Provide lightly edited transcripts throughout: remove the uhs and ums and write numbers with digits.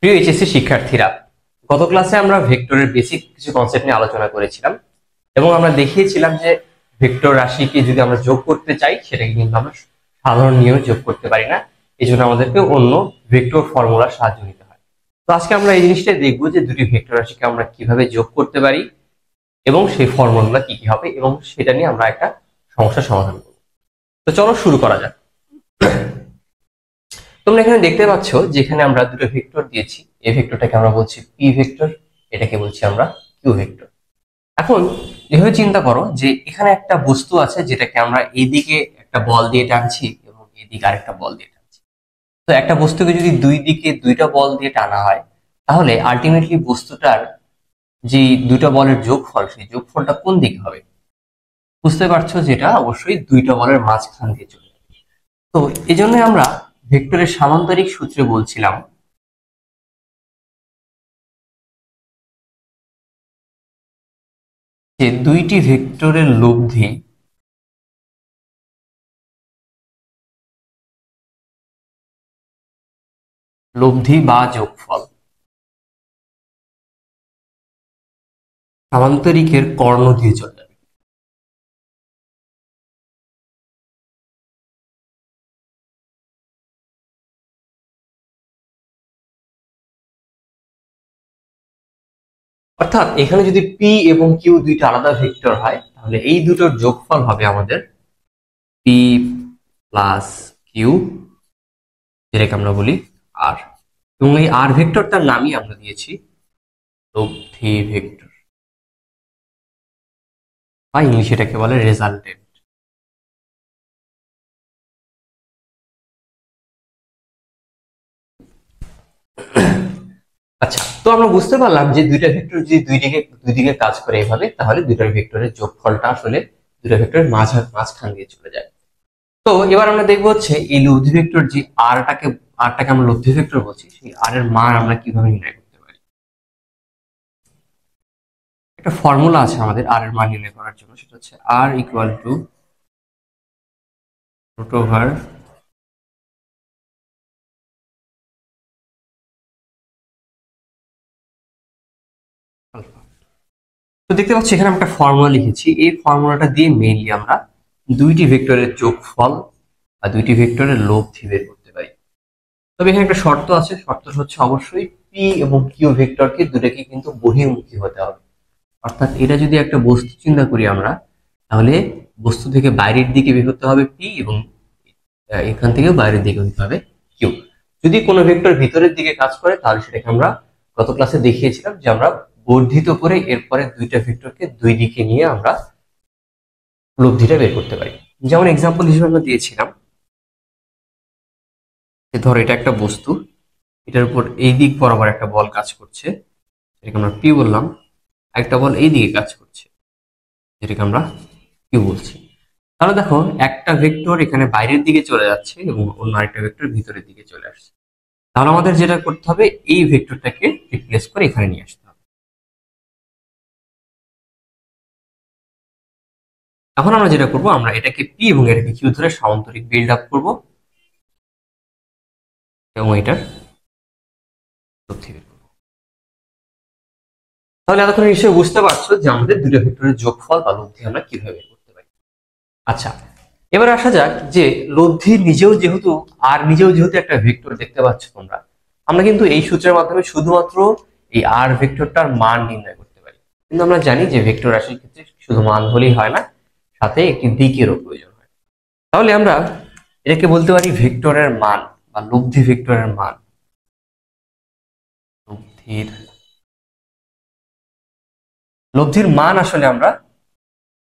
প্রিয় এইচএসসি শিক্ষার্থীরা, গত ক্লাসে আমরা ভেক্টরের বেসিক কিছু কনসেপ্ট নিয়ে আলোচনা করেছিলাম এবং আমরা দেখিয়েছিলাম যে ভেক্টর রাশিকে যদি আমরা যোগ করতে চাই সেটাকে কিন্তু আমরা সাধারণ নিয়মে যোগ করতে পারি না। এই জন্য আমাদেরকে অন্য ভেক্টর ফর্মুলার সাহায্য নিতে হয়। তো আজকে আমরা এই জিনিসটাই দেখবো যে দুটি ভেক্টর রাশিকে আমরা কিভাবে যোগ করতে পারি এবং সেই ফর্মুলাগুলো কি কি হবে এবং সেটা নিয়ে আমরা একটা সমস্যার সমাধান করবো। তো চলো শুরু করা যাক। তোমরা এখানে দেখতে পাচ্ছ যেখানে আমরা দুটো ভেক্টর দিয়েছি, এই ভেক্টরটাকে আমরা বলছি পি ভেক্টর, এটাকে বলছি আমরা কিউ ভেক্টর। এখন এভাবে চিন্তা করো যে এখানে একটা বস্তু আছে যেটাকে আমরা এইদিকে একটা বল দিয়ে টানছি এবং এইদিকে আরেকটা বল দিয়ে টানছি। তো একটা বস্তুকে যদি দুই দিকে দুইটা বল দিয়ে টানা হয় তাহলে আলটিমেটলি বস্তুটার যে দুইটা বলের যোগফল, সেই যোগফলটা কোন দিকে হবে? বুঝতে পারছো যেটা অবশ্যই দুইটা বলের মাঝখান দিয়ে চলে যাবে। তো এই জন্য আমরা ভেক্টরের সামান্তরিক সূত্রে বলছিলাম যে দুইটি ভেক্টরের লব্ধি বা যোগফল সামান্তরিকের কর্ণ দিয়ে চলে যাবে। অর্থাৎ এখানে যদি পি এবং কিউ দুইটা আলাদা ভেক্টর হয় তাহলে এই দুটোর যোগফল হবে আমাদের পি প্লাস কিউ, যেটাকে আমরা বলি আর, এবং এই আর ভেক্টরটার নামই আমরা দিয়েছি লব্ধি ভেক্টর, বা ইংলিশে এটাকে বলে রেজাল্টেন্ট। আচ্ছা, তো আমরা বুঝতে পারলাম যে দুইটা ভেক্টর যদি দুই দিকে কাজ করে এভাবে, তাহলে দুইটা ভেক্টরের যোগফলটা আসলে দুইটা ভেক্টরের মাঝখান দিয়ে চলে যায়। তো এবার আমরা দেখবো হচ্ছে এই লব্ধি ভেক্টর যে আরটাকে আমরা লব্ধি ভেক্টর বলছি, সেই আর এর মান আমরা কিভাবে নির্ণয় করতে পারি। একটা ফর্মুলা আছে আমাদের আর এর মান নির্ণয় করার জন্য, সেটা হচ্ছে আর equal to root over alpha. তো দেখতে পাচ্ছি এখানে আমরা একটা ফর্মুলা লিখেছি, এই ফর্মুলাটা দিয়ে মেইনলি আমরা দুইটি ভেক্টরের যোগফল বা দুইটি ভেক্টরের লব্ধি বের করতে পারি। তবে এখানে একটা শর্ত আছে, শর্ত হচ্ছে অবশ্যই পি এবং কিউ ভেক্টরকে দুটোকে কিন্তু বহির্মুখী হতে হবে। অর্থাৎ এটা যদি একটা বস্তু চিন্তা করি আমরা, তাহলে বস্তু থেকে বাইরের দিকে বের হতে হবে পি এবং এখান থেকেও বাইরের দিকে হতে হবে কিউ। যদি কোনো ভেক্টর ভিতরের দিকে কাজ করে তাহলে সেটাকে আমরা গত ক্লাসে দেখিয়েছিলাম যে আমরা বর্ধিত করে এরপরে দুইটা ভেক্টরকে দুই দিকে নিয়ে আমরা উপলব্ধিটা বের করতে পারি। যেমন এক্সাম্পল হিসেবে আমরা দিয়েছিলাম যে ধর এটা একটা বস্তু, এটার উপর এই দিক বরাবর একটা বল কাজ করছে, যেটাকে আমরা পি বললাম, একটা বল এই দিকে কাজ করছে, যেটাকে আমরা কিউ বলছি। তাহলে দেখো একটা ভেক্টর এখানে বাইরের দিকে চলে যাচ্ছে এবং অন্য আরেকটা ভেক্টর ভিতরের দিকে চলে আসছে। তাহলে আমাদের যেটা করতে হবে এই ভেক্টরটাকে রিপ্লেস করে এখানে নিয়ে আসতে হবে। এখন আমরা যেটা করব, আমরা এটাকে পি এবং এটাকে কিউ ধরে সামান্তরিক বিল্ড আপ করবো এবং এটার লব্ধি বের করবো। তাহলে এতক্ষণ নিশ্চয়ই বুঝতে পারছো যে আমাদের দুটো ভেক্টরের যোগফল বা লব্ধি আমরা কিভাবে বের করতে পারি। আচ্ছা, এবার আসা যাক যে লব্ধি নিজেও যেহেতু একটা ভেক্টর, দেখতে পাচ্ছ তোমরা, আমরা কিন্তু এই সূত্রের মাধ্যমে শুধুমাত্র এই আর ভেক্টরটার মান নির্ণয় করতে পারি। কিন্তু আমরা জানি যে ভেক্টর রাশির ক্ষেত্রে শুধু মান হলেই হয় না, সাথে একটি দিকেরও প্রয়োজন হয়। তাহলে আমরা এটাকে বলতে পারি ভেক্টরের মান বা লব্ধি ভেক্টরের মান। লব্ধির লব্ধির মান আসলে আমরা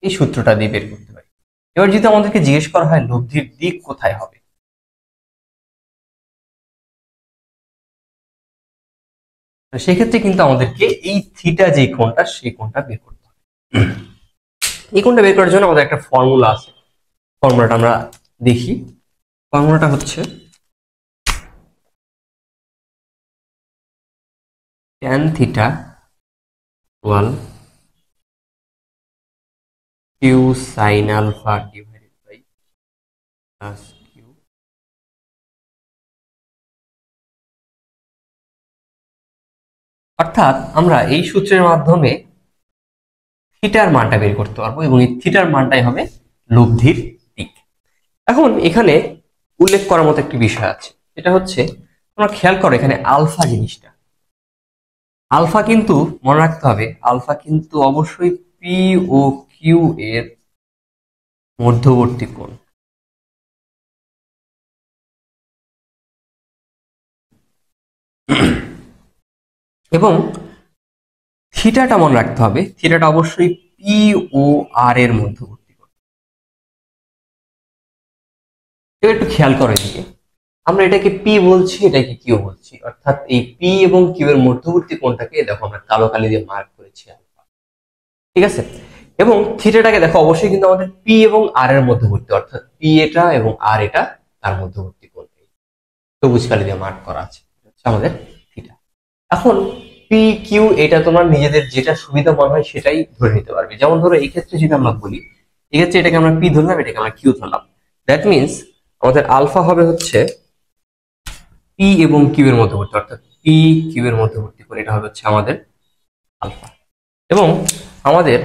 এই সূত্রটা দিয়ে বের করতে পারি। এবার যদি আমাদেরকে জিজ্ঞেস করা হয় লব্ধির দিক কোথায় হবে, সেক্ষেত্রে কিন্তু আমাদেরকে এই থিটা যে কোণটা, সেই কোণটা বের করতে হবে। এই কোণটা বের করার জন্য আমাদের একটা ফর্মুলা আছে, ফর্মুলাটা আমরা দেখি। ফর্মুলাটা হচ্ছে tan theta equal Q sine alpha divided by plus Q অর্থাৎ আমরা এই সূত্রের মাধ্যমে থিটার মানটা বের করতে পারবো এবং এই থিটার মানটাই হবে লব্ধির দিক। এখন এখানে উল্লেখ করার মতো একটি বিষয় আছে, এটা হচ্ছে তোমরা খেয়াল করো এখানে আলফা জিনিসটা, আলফা কিন্তু মনে রাখতে হবে আলফা কিন্তু অবশ্যই পি ও কিউ এর মধ্যবর্তী কোণ। এবং থিটাটা মনে রাখতে হবে, থিটাটা অবশ্যই পি ও আর এর মধ্যবর্তী কোণ। এবার একটু খেয়াল করো এদিকে, আমরা এটাকে পি বলছি, এটাকে কিউ বলছি, অর্থাৎ এই পি এবং কিউ এর মধ্যবর্তী কোণটাকে দেখো আমরা কালো কালি দিয়ে মার্ক করেছি আলফা, ঠিক আছে। এবং থিটাটাকে দেখো অবশ্যই কিন্তু আমাদের পি এবং আর এর মধ্যবর্তী, অর্থাৎ পি এটা এবং আর এটা তার মধ্যবর্তী কোণ, সবুজ কালি দিয়ে মার্ক করা আছে, হচ্ছে আমাদের থিটা। এখন পি কিউ এটা তোমার নিজেদের যেটা সুবিধা মনে হয় সেটাই ধরে নিতে পারবে। যেমন ধরো এই ক্ষেত্রে যদি আমরা বলি, এই ক্ষেত্রে এটাকে আমরা পি ধরলাম, এটাকে আমরা কিউ ধরলাম, দ্যাট মিনস আমাদের আলফা হবে হচ্ছে পি এবং কিউ এর মধ্যবর্তী, অর্থাৎ পি কিউ এর মধ্যবর্তী কোণ, এটা হবে হচ্ছে আমাদের আলফা। এবং আমাদের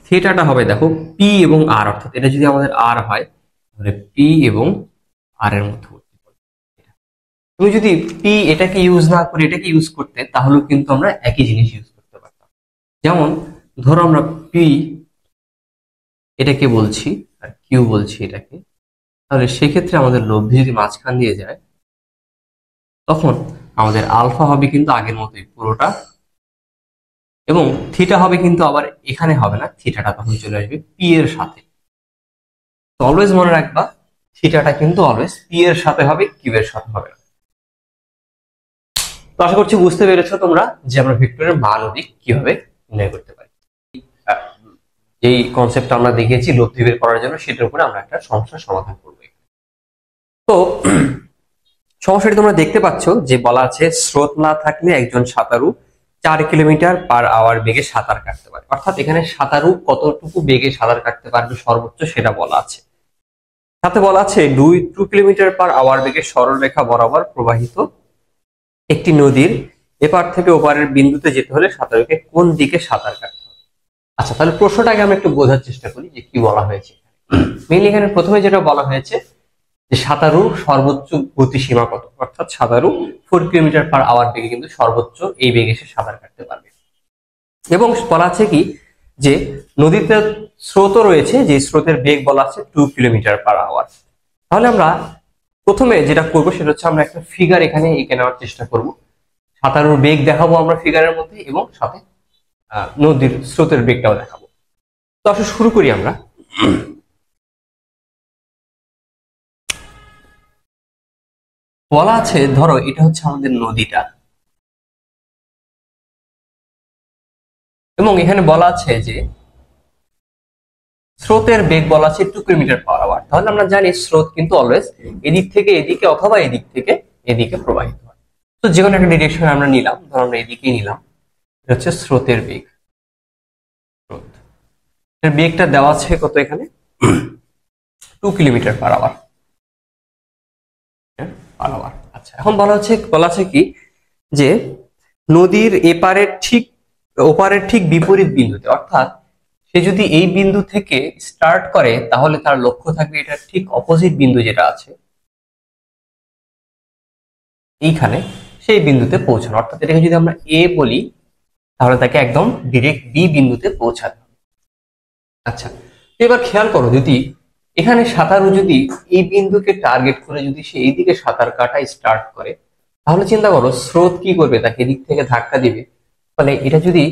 থিটাটা হবে দেখো পি এবং আর, অর্থাৎ এটা যদি আমাদের আর হয় তাহলে পি এবং আর এর মধ্যবর্তী কোণ। তুমি যদি পি এটাকে ইউজ না করে এটাকে ইউজ করতে তাহলেও কিন্তু আমরা একই জিনিস ইউজ করতে পারতাম। যেমন ধরো আমরা পি এটাকে বলছি আর কিউ বলছি এটাকে, তাহলে সেক্ষেত্রে আমাদের লব্ধি যদি মাঝখান দিয়ে যায় তখন আমাদের আলফা হবে কিন্তু আগের মতোই পুরোটা, এবং থিটা হবে কিন্তু আবার এখানে হবে না, থিটাটা তখন চলে আসবে পি এর সাথে। তো অলওয়েজ মনে রাখবা থিটাটা কিন্তু অলওয়েজ পি এর সাথে হবে, কিউ এর সাথে হবে না। তো আশা করছি বুঝতে পেরেছো তোমরা যে আমরা ভেক্টরের মান ও দিক কিভাবে নির্ণয় করতে পারি। যেই কনসেপ্টটা আমরা দেখিয়েছি লব্ধি বের করার জন্য, সেটার উপরে আমরা একটা সমস্যার সমাধান করবো। তো সমস্যাটি তোমরা দেখতে পাচ্ছ যে বলা আছে স্রোত না থাকলে একজন সাঁতারু 4 কিলোমিটার/আওয়ার বেগে সাঁতার কাটতে পারে। অর্থাৎ এখানে সাঁতারু কতটুকু বেগে সাঁতার কাটতে পারবে সর্বোচ্চ সেটা বলা আছে। সাথে বলা আছে 2 কিলোমিটার/আওয়ার বেগে সরল রেখা বরাবর প্রবাহিত একটি নদীর এপার থেকে ওপারের বিন্দুতে যেতে হলে সাঁতারুকে কোন দিকে সাঁতার কাটতে হবে। আচ্ছা, তাহলে প্রশ্নটাকে আমরা একটু বোঝার চেষ্টা করি যে কি বলা হয়েছে। মেইনলি এখানে প্রথমে যেটা বলা হয়েছে যে সাঁতারুর সর্বোচ্চ গতিসীমা কত, অর্থাৎ সাঁতারু 4 কিলোমিটার/আওয়ার বেগে কিন্তু সর্বোচ্চ এই বেগে সে সাঁতার কাটতে পারবে। এবং বলা আছে কি যে নদীতে স্রোত রয়েছে, যে স্রোতের বেগ বলা আছে 2 কিলোমিটার/আওয়ার। তাহলে আমরা প্রথমে যেটা করবো সেটা হচ্ছে আমরা একটা ফিগার এখানে এঁকে নেওয়ার চেষ্টা করব। সাঁতারুর বেগ দেখাবো আমরা ফিগারের মধ্যে এবং সাথে নদীর স্রোতের বেগটাও দেখাবো। তো আসলে শুরু করি আমরা। বলা আছে ধরো এটা হচ্ছে আমাদের নদীটা, এবং এখানে বলা আছে যে স্রোতের বেগ বলা আছে 2 কিলোমিটার/আওয়ার। তাহলে আমরা জানি স্রোত কিন্তু অলওয়েজ এদিক থেকে এদিকে অথবা এদিক থেকে এদিকে প্রবাহিত হয়। তো যে কোনো একটা ডিরেকশন আমরা নিলাম, ধরো আমরা এদিকেই নিলাম, এটা হচ্ছে স্রোতের বেগ। স্রোত এর বেগটা দেওয়া আছে কত এখানে 2 কিলোমিটার/আওয়ার। আচ্ছা, এখন বলা আছে কি যে নদীর ওপারের ঠিক বিপরীত বিন্দুতে, অর্থাৎ সে যদি এই বিন্দু থেকে স্টার্ট করে তাহলে তার লক্ষ্য থাকবে এটার ঠিক অপোজিট বিন্দু যেটা আছে এইখানে, সেই বিন্দুতে পৌঁছানো। অর্থাৎ এটাকে যদি আমরা এ বলি তাহলে তাকে একদম ডিরেক্ট বি বিন্দুতে পৌঁছাতে হবে। আচ্ছা, এবার খেয়াল করো যদি এখানে সাঁতারু যদি এই বিন্দুকে টার্গেট করে যদি সে এইদিকে সাঁতার কাটা স্টার্ট করে, তাহলে চিন্তা করো স্রোত কি করবে, তাকে এদিক থেকে ধাক্কা দিবে। ফলে এটা যদি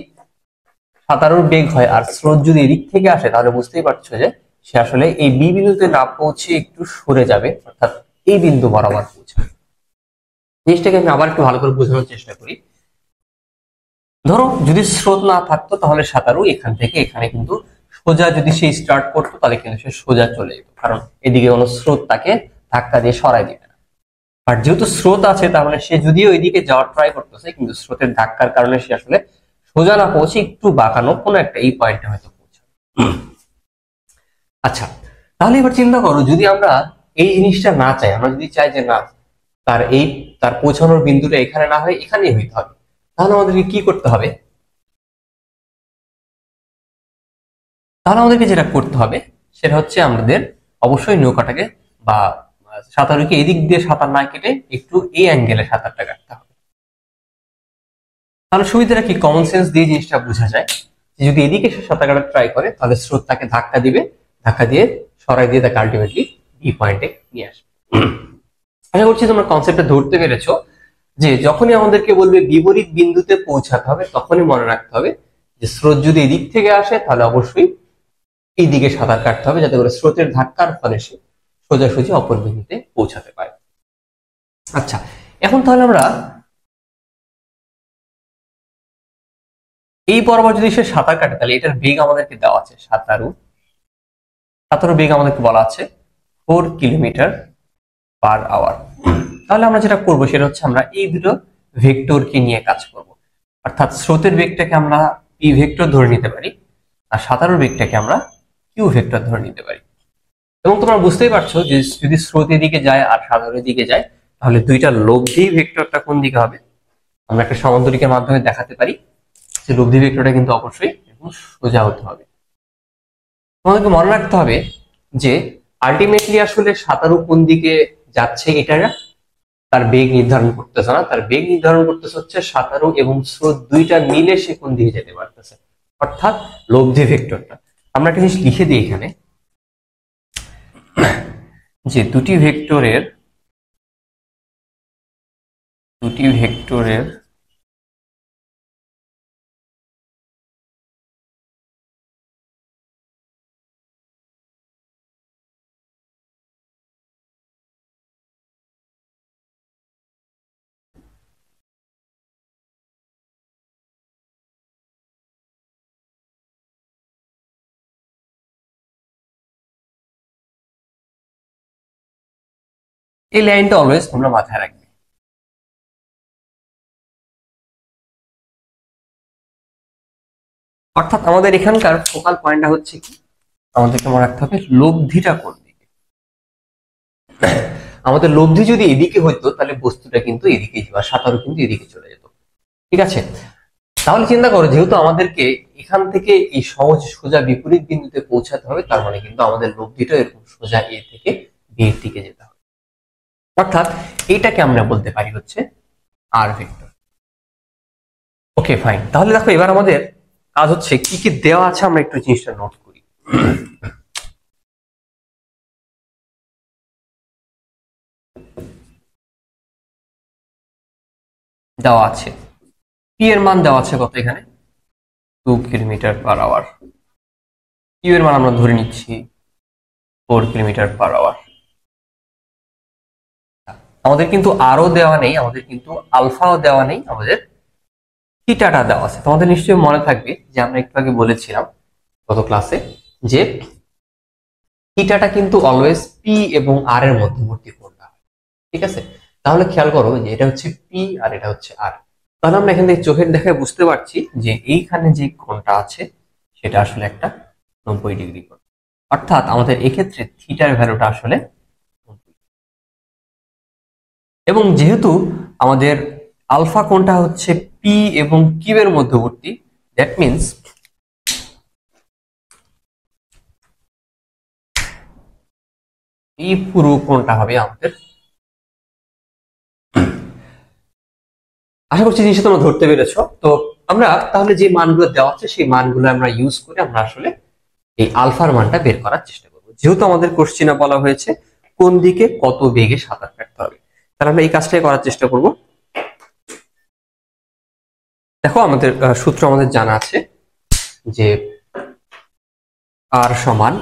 সাঁতারুর বেগ হয় আর স্রোত যদি এদিক থেকে আসে, তাহলে বুঝতেই পারছো যে সে আসলে এই বি বিন্দুতে না পৌঁছে একটু সরে যাবে, অর্থাৎ এই বিন্দু বরাবর পৌঁছাবে। জিনিসটাকে আমি আবার একটু ভালো করে বোঝানোর চেষ্টা করি। ধরো যদি স্রোত না থাকতো তাহলে সাঁতারু এখান থেকে এখানে কিন্তু সোজা যদি সে স্টার্ট করতো তাহলে কিন্তু সে সোজা চলে যেত, কারণ এদিকে কোনো স্রোত তাকে ধাক্কা দিয়ে সরাই দিবে না। আর যেহেতু স্রোত আছে তাহলে সে যদিও এদিকে যাওয়ার ট্রাই করতেছে, কিন্তু স্রোতের ধাক্কার কারণে সে আসলে সোজা না পৌঁছে একটু বাঁকানো কোনো একটা এই পয়েন্টে হয়তো পৌঁছাবে। আচ্ছা, তাহলে এবার চিন্তা করো যদি আমরা এই জিনিসটা না চাই, আমরা যদি চাই যে না তার পৌঁছানোর বিন্দুটা এখানে না হয় এখানেই হইতে হবে। তাহলে আমাদেরকে কি করতে হবে? যেটা করতে হবে সেটা হচ্ছে আমাদের অবশ্যই নৌকাটাকে বা সাঁতারুকে এদিক দিয়ে সাঁতার না কেটে একটু এই অ্যাঙ্গেলে সাঁতারটা কাটতে হবে। তাহলে সুবিধাটা কি? কমন সেন্স দিয়ে জিনিসটা বোঝা যায় যে যদি এদিকে সে সাঁতার কাটার ট্রাই করে তাহলে স্রোত তাকে ধাক্কা দিবে, ধাক্কা দিয়ে সরাই দিয়ে তাকে আলটিমেটলি বি পয়েন্টে নিয়ে আসবে। আশা করছি তোমরা কনসেপ্টটা ধরতে পেরেছো যে যখনই আমাদেরকে বলবে বিপরীত বিন্দুতে পৌঁছাতে হবে তখনই মনে রাখতে হবে যে স্রোত যদি এদিক থেকে আসে তাহলে অবশ্যই এই দিকে সাঁতার কাটতে হবে যাতে করে স্রোতের ধাক্কার ফলে সে সোজাসুজি অপর বিন্দুতে পৌঁছাতে পারে। আচ্ছা, এখন তাহলে আমরা এই বরাবর যদি সে সাঁতার কাটে তাহলে এটার বেগ আমাদেরকে দেওয়া আছে, সাঁতারু বেগ আমাদেরকে বলা আছে 4 কিলোমিটার পার আওয়ার। তাহলে আমরা যেটা করবো সেটা হচ্ছে আমরা এই দুটো ভেক্টরকে নিয়ে কাজ করব। অর্থাৎ স্রোতের বেগটাকে আমরা পি ভেক্টর ধরে নিতে পারি আর সাঁতারুর বেগটাকে আমরা কিউ ভেক্টর ধরে নিতে পারি। এবং তোমরা বুঝতেই পারছো যে যদি স্রোতের দিকে যায় আর সাঁতারের দিকে যায় তাহলে দুইটা লব্ধি ভেক্টরটা কোন দিকে হবে? আমরা একটা সমান্তরিকের মাধ্যমে দেখাতে পারি যে লব্ধি ভেক্টরটা কিন্তু অবশ্যই সোজা হতে হবে। তোমাদেরকে মনে রাখতে হবে যে আলটিমেটলি আসলে সাঁতারু কোন দিকে যাচ্ছে এটা তার বেগ নির্ধারণ করতেছে না, তার বেগ নির্ধারণ করতেছে হচ্ছে সাঁতারু এবং স্রোত দুইটা মিলে সে কোন দিকে যেতে পারতেছে, অর্থাৎ লব্ধি ভেক্টরটা। আমরা একটা জিনিস লিখে দিই এখানে যে দুটি ভেক্টরের এই লাইনটা অলওয়েজ তোমরা মাথায় রাখবে। অর্থাৎ আমাদের এখানকার ফোকাল পয়েন্টটা হচ্ছে কি, আমাদেরকে মনে রাখতে হবে লব্ধিটা কোন দিকে। আমাদের লব্ধি যদি এদিকে হইতো তাহলে বস্তুটা কিন্তু এদিকে যাওয়া, সাঁতারও কিন্তু এদিকে চলে যেত। ঠিক আছে, তাহলে চিন্তা করো যেহেতু আমাদেরকে এখান থেকে এই সহজ সোজা বিপরীত বিন্দুতে পৌঁছাতে হবে তার মানে কিন্তু আমাদের লব্ধিটা এরকম সোজা এ থেকে বি এর দিকে যেতে হবে। অর্থাৎ এইটাকে আমরা বলতে পারি হচ্ছে আর ভেক্টর। ওকে ফাইন, তাহলে দেখো এবার আমাদের কাজ হচ্ছে কি কি দেওয়া আছে আমরা একটু জিনিসটা নোট করি। দেওয়া আছে পি এর মান দেওয়া আছে কত এখানে 2 কিলোমিটার পার আওয়ার, কিউ এর মান আমরা ধরে নিচ্ছি 4 কিলোমিটার পার আওয়ার। আমাদের কিন্তু আরও দেওয়া নেই, আমাদের কিন্তু আলফাও দেওয়া নেই, আমাদের থিটাটা দেওয়া আছে। তোমাদের নিশ্চয়ই মনে থাকবে যে আমরা একটু আগে বলেছিলাম গত ক্লাসে যে থিটাটা কিন্তু অলওয়েজ পি এবং আর এর মধ্যবর্তী কোণটা। ঠিক আছে, তাহলে খেয়াল করো যে এটা হচ্ছে পি আর এটা হচ্ছে আর। তাহলে আমরা এখান থেকে চোখের দেখায় বুঝতে পারছি যে এইখানে যে কোণটা আছে সেটা আসলে একটা 90 ডিগ্রি কোণ। অর্থাৎ আমাদের এক্ষেত্রে থিটার ভ্যালুটা আসলে 90। এবং যেহেতু আমাদের আলফা কোণটা হচ্ছে পি এবং কিউ এর মধ্যবর্তী, দ্যাট মিনস এই পুরো কোণটা হবে আমাদের। আশা করছি জিনিসটা তোমরা ধরতে পেরেছো। তো আমরা তাহলে যে মানগুলো দেওয়া আছে সেই মানগুলো আমরা ইউজ করে আমরা আসলে এই আলফার মানটা বের করার চেষ্টা করবো। যেহেতু আমাদের কোশ্চেনে বলা হয়েছে কোন দিকে কত বেগে সাঁতার কাটতে হবে, তাহলে আমরা এই কাজটাই করার চেষ্টা করব। দেখো আমাদের সূত্র আমাদের জানা আছে যে আর সমান,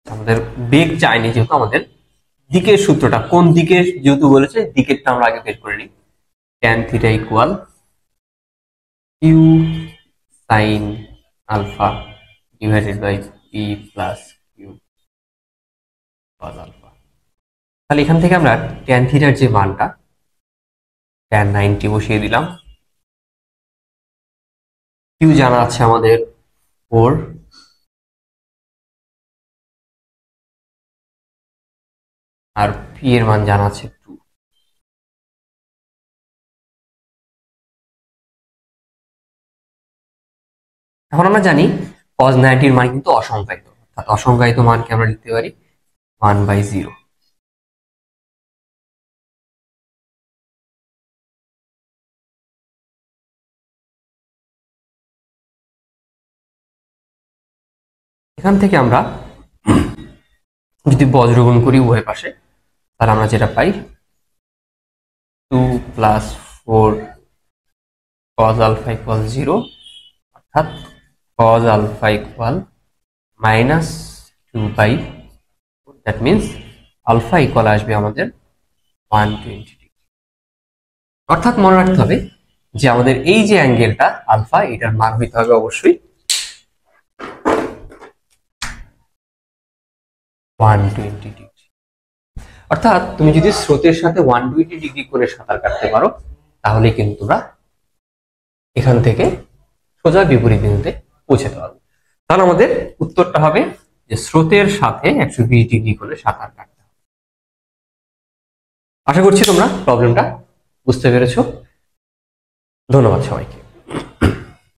আমাদের বেগ চাইনি যেহেতু আমাদের দিকের সূত্রটা কোন দিকে যেহেতু বলেছে দিকেরটা আমরা আগে বের করে নিই। tan theta equal Q sine alpha divided by P plus Q cos alpha. তাহলে এখান থেকে আমরা tan থিটার যে মানটা tan 90 বসিয়ে দিলাম, কিউ জানা আছে আমাদের 4, আর পি এর মান জানা আছে 2। এখন আমরা জানি cos 90 এর মান কিন্তু অসংজ্ঞায়িত, অর্থাৎ অসংজ্ঞায়িত মানকে আমরা লিখতে পারি 1/0। এখান থেকে আমরা যদি বজ্রগুণ করি উভয় পাশে, তাহলে আমরা যেটা পাই 2 + 4 cos alpha = 0, অর্থাৎ cos alpha = -2/4। That means alpha equal আসবে আমাদের 120 ডিগ্রি। অর্থাৎ মনে রাখতে হবে যে আমাদের এই যে অ্যাঙ্গেলটা আলফা, এটার মান হইতে হবে অবশ্যই 120 ডিগ্রি। অর্থাৎ তুমি যদি স্রোতের সাথে 120 ডিগ্রি করে সাঁতার কাটতে পারো, তাহলে কিন্তু তোমরা এখান থেকে সোজা বিপরীত বিন্দুতে পৌঁছাতে পারবে। তাহলে আমাদের উত্তরটা হবে যে স্রোতের সাথে 120 ডিগ্রি করে সাঁতার কাটতে হবে। আশা করছি তোমরা প্রবলেমটা বুঝতে পেরেছো। ধন্যবাদ সবাইকে।